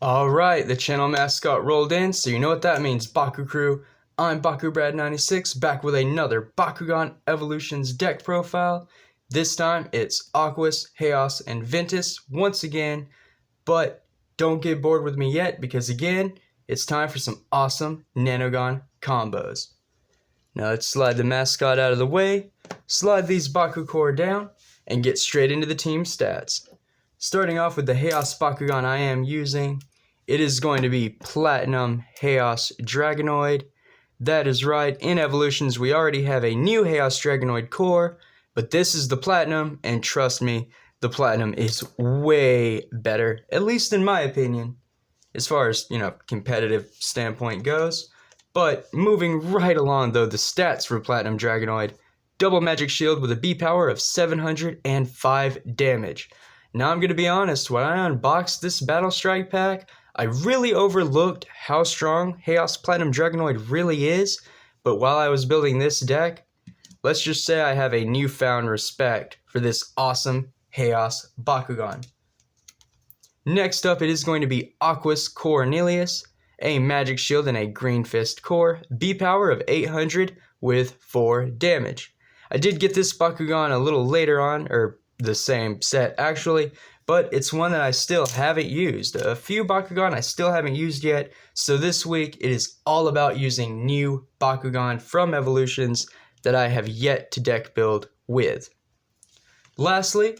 Alright, the channel mascot rolled in, so you know what that means, Baku Crew. I'm BakuBrad96, back with another Bakugan Evolutions deck profile. This time it's Aquos, Haos, and Ventus once again, but don't get bored with me yet because again, it's time for some awesome Nanogan combos. Now let's slide the mascot out of the way, slide these Baku core down, and get straight into the team stats. Starting off with the Haos Bakugan I am using, it is going to be Platinum Haos Dragonoid. That is right, in Evolutions we already have a new Haos Dragonoid core, but this is the Platinum, and trust me, the Platinum is way better, at least in my opinion, as far as, competitive standpoint goes. But moving right along though, the stats for Platinum Dragonoid: double magic shield with a B power of 705 damage. Now I'm going to be honest, when I unboxed this Battle Strike pack, I really overlooked how strong Haos Platinum Dragonoid really is, but while I was building this deck, let's just say I have a newfound respect for this awesome Haos Bakugan. Next up, it is going to be Aquos Cornelius, a magic shield and a green fist core, B power of 800 with 4 damage. I did get this Bakugan a little later on, or the same set actually, but it's one that I still haven't used. A few Bakugan I still haven't used yet, so this week it is all about using new Bakugan from Evolutions that I have yet to deck build with. Lastly,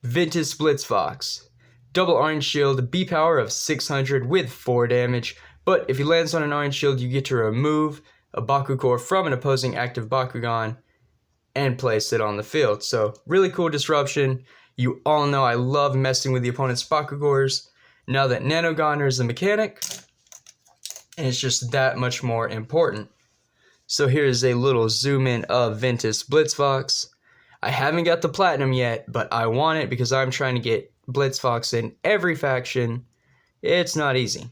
Ventus Blitzfox. Double orange shield, B power of 600 with 4 damage, but if he lands on an orange shield you get to remove a Baku core from an opposing active Bakugan and place it on the field. So really cool disruption. You all know I love messing with the opponent's Baku cores. Now that Nanogan is a mechanic, and it's just that much more important. So here's a little zoom in of Ventus Blitzfox. I haven't got the Platinum yet, but I want it because I'm trying to get Blitzfox in every faction. It's not easy.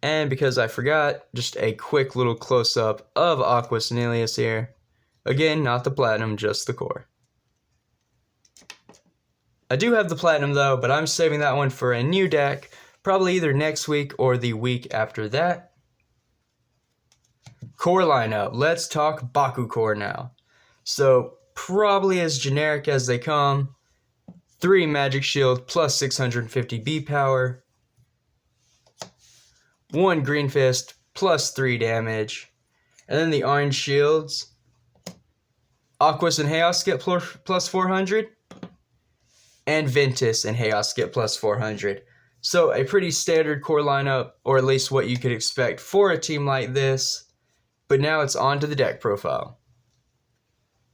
And because I forgot, just a quick little close-up of Aquos Cornelius here. Again, not the Platinum, just the core. I do have the Platinum though, but I'm saving that one for a new deck, probably either next week or the week after that. Core lineup. Let's talk Baku core now. So, probably as generic as they come. 3 magic shield plus 650 B power. 1 green fist plus 3 damage. And then the orange shields. Aquos and Haos get plus 400. And Ventus and Haos get plus 400. So a pretty standard core lineup, or at least what you could expect for a team like this. But now it's on to the deck profile.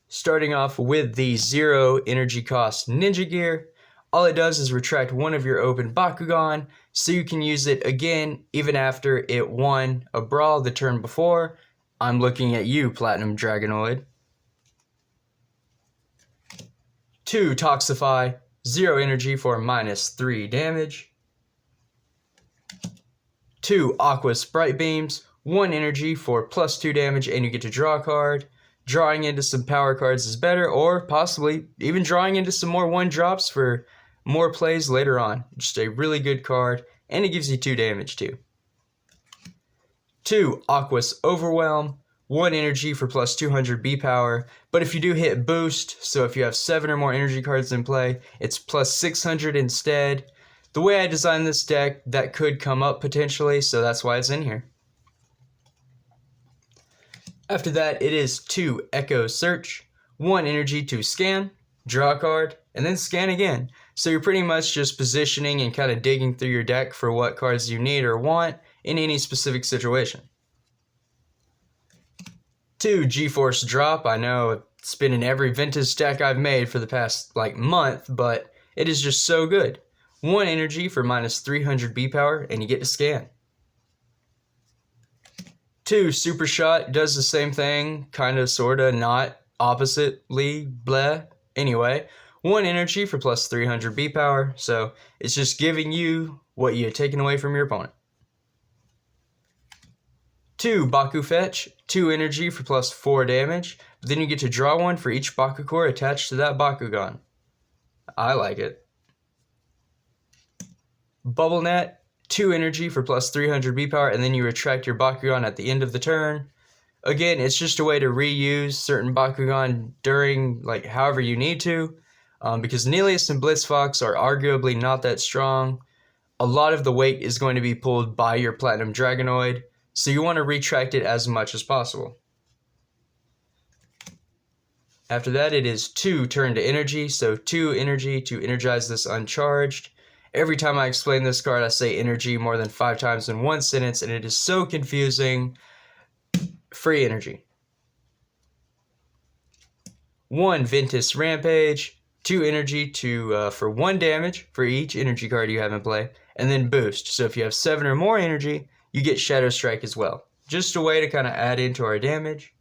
Starting off with the 0 energy cost Ninja Gear. All it does is retract one of your open Bakugan, so you can use it again even after it won a brawl the turn before. I'm looking at you, Platinum Dragonoid. 2 Toxify, 0 energy for minus 3 damage. 2 Aquos Bright Beams, 1 energy for plus 2 damage, and you get to draw a card. Drawing into some power cards is better, or possibly even drawing into some more 1-drops for more plays later on. Just a really good card, and it gives you 2 damage too. 2 Aquos Overwhelm, 1 energy for plus 200 B power, but if you do hit boost, so if you have 7 or more energy cards in play, it's plus 600 instead. The way I designed this deck, that could come up potentially, so that's why it's in here. After that, it is 2 Echo Search, 1 energy to scan, draw a card, and then scan again. So you're pretty much just positioning and kind of digging through your deck for what cards you need or want in any specific situation. 2 G-Force Drop. I know it's been in every Ventus deck I've made for the past month, but it is just so good. 1 energy for minus 300 B power, and you get to scan. 2 Super Shot does the same thing, kind of, sort of, not, oppositely, blah. Anyway, 1 energy for plus 300 B power, so it's just giving you what you had taken away from your opponent. 2 Baku Fetch, 2 energy for plus 4 damage, but then you get to draw one for each Baku core attached to that Bakugan. I like it. Bubble Net, 2 energy for plus 300 B power, and then you retract your Bakugan at the end of the turn. Again, it's just a way to reuse certain Bakugan during, like, however you need to, because Nelius and Blitzfox are arguably not that strong. A lot of the weight is going to be pulled by your Platinum Dragonoid, so you want to retract it as much as possible. After that, it is 2 turn to energy, so 2 energy to energize this uncharged. Every time I explain this card, I say energy more than 5 times in one sentence, and it is so confusing. Free energy. 1 Ventus Rampage, 2 energy to for 1 damage for each energy card you have in play, and then boost. So if you have 7 or more energy, you get Shadow Strike as well. Just a way to kind of add into our damage.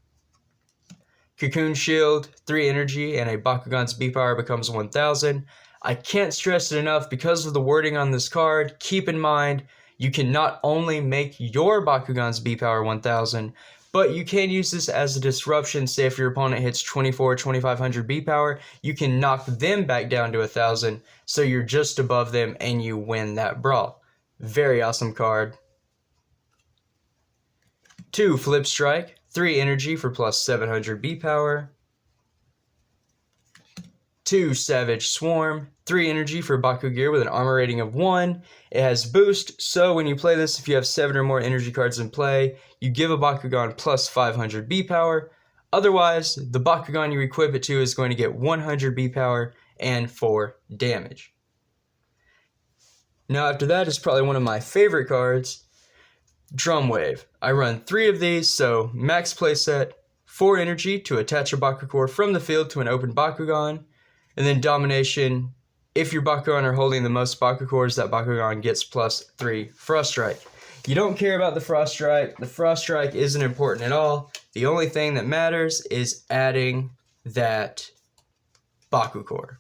Cocoon Shield, 3 energy, and a Bakugan's B power becomes 1000. I can't stress it enough, because of the wording on this card, keep in mind you can not only make your Bakugan's B power 1000, but you can use this as a disruption. Say if your opponent hits 2500 B power, you can knock them back down to 1000, so you're just above them and you win that brawl. Very awesome card. 2 Flip Strike, 3 energy for plus 700 B power. 2 Savage Swarm, 3 energy for Baku Gear with an armor rating of 1. It has boost, so when you play this, if you have 7 or more energy cards in play, you give a Bakugan plus 500 B power. Otherwise, the Bakugan you equip it to is going to get 100 B power and 4 damage. Now after that is probably one of my favorite cards, Drum Wave. I run 3 of these, so max playset, 4 energy to attach a Bakucore from the field to an open Bakugan, and then Domination. If your Bakugan are holding the most Bakukores, that Bakugan gets plus 3 Frost Strike. You don't care about the Frost Strike. The Frost Strike isn't important at all. The only thing that matters is adding that Bakucore.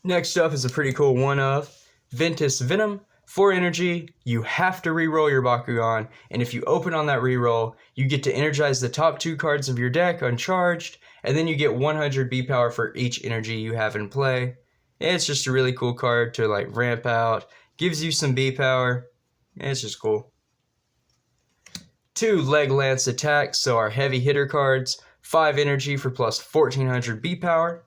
Next up is a pretty cool one of Ventus Venom. 4 energy, you have to reroll your Bakugan, and if you open on that reroll, you get to energize the top 2 cards of your deck uncharged, and then you get 100 B power for each energy you have in play. It's just a really cool card to like ramp out, gives you some B power, it's just cool. 2 Leg Lance Attack, so our heavy hitter cards, 5 energy for plus 1400 B power.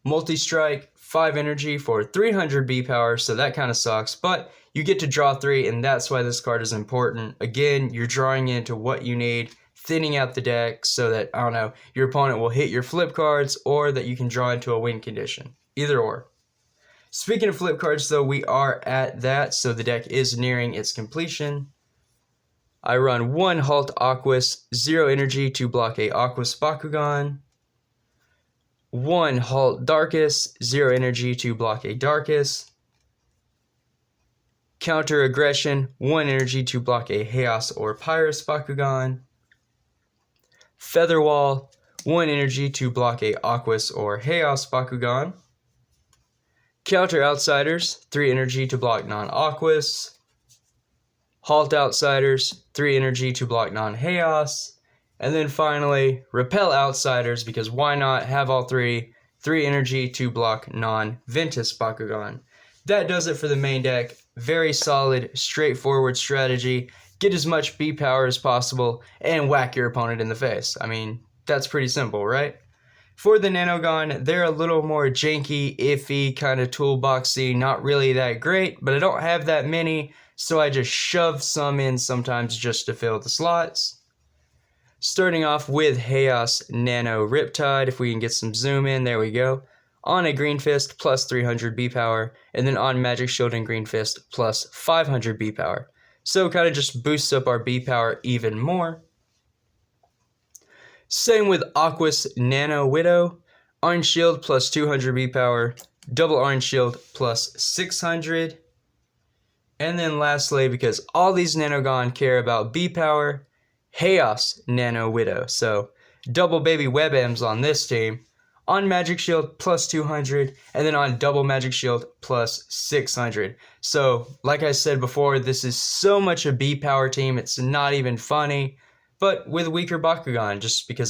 Multi-Strike, 5 energy for 300 B power, so that kind of sucks, but you get to draw 3, and that's why this card is important. Again, you're drawing into what you need, thinning out the deck so that, I don't know, your opponent will hit your flip cards, or that you can draw into a win condition. Either or. Speaking of flip cards though, we are at that, so the deck is nearing its completion. I run 1 Halt Aquos, 0 energy to block a Aquos Bakugan. 1 Halt Darkus, 0 energy to block a Darkus. Counter Aggression, 1 energy to block a Haos or Pyrus Bakugan. Feather Wall, 1 energy to block a Aquos or Haos Bakugan. Counter Outsiders, 3 energy to block non-Aquos. Halt Outsiders, 3 energy to block non-Haos. And then finally, Repel Outsiders, because why not have all 3 energy to block non-Ventus Bakugan. That does it for the main deck. Very solid, straightforward strategy. Get as much B power as possible and whack your opponent in the face. I mean, that's pretty simple, right? For the Nanogan, they're a little more janky, iffy, kind of toolboxy, not really that great, but I don't have that many, so I just shove some in sometimes just to fill the slots. Starting off with Haos Nano Riptide, if we can get some zoom in, there we go. On a Green Fist, plus 300 B power, and then on Magic Shield and Green Fist, plus 500 B power. So kind of just boosts up our B power even more. Same with Aquos Nano Widow. Orange Shield plus 200 B power, double Orange Shield plus 600. And then lastly, because all these Nanogan care about B power, Haos Nano Widow. So double baby web M's on this team. On Magic Shield plus 200, and then on double Magic Shield plus 600. So, like I said before, this is so much a B power team, it's not even funny. But with weaker Bakugan, just because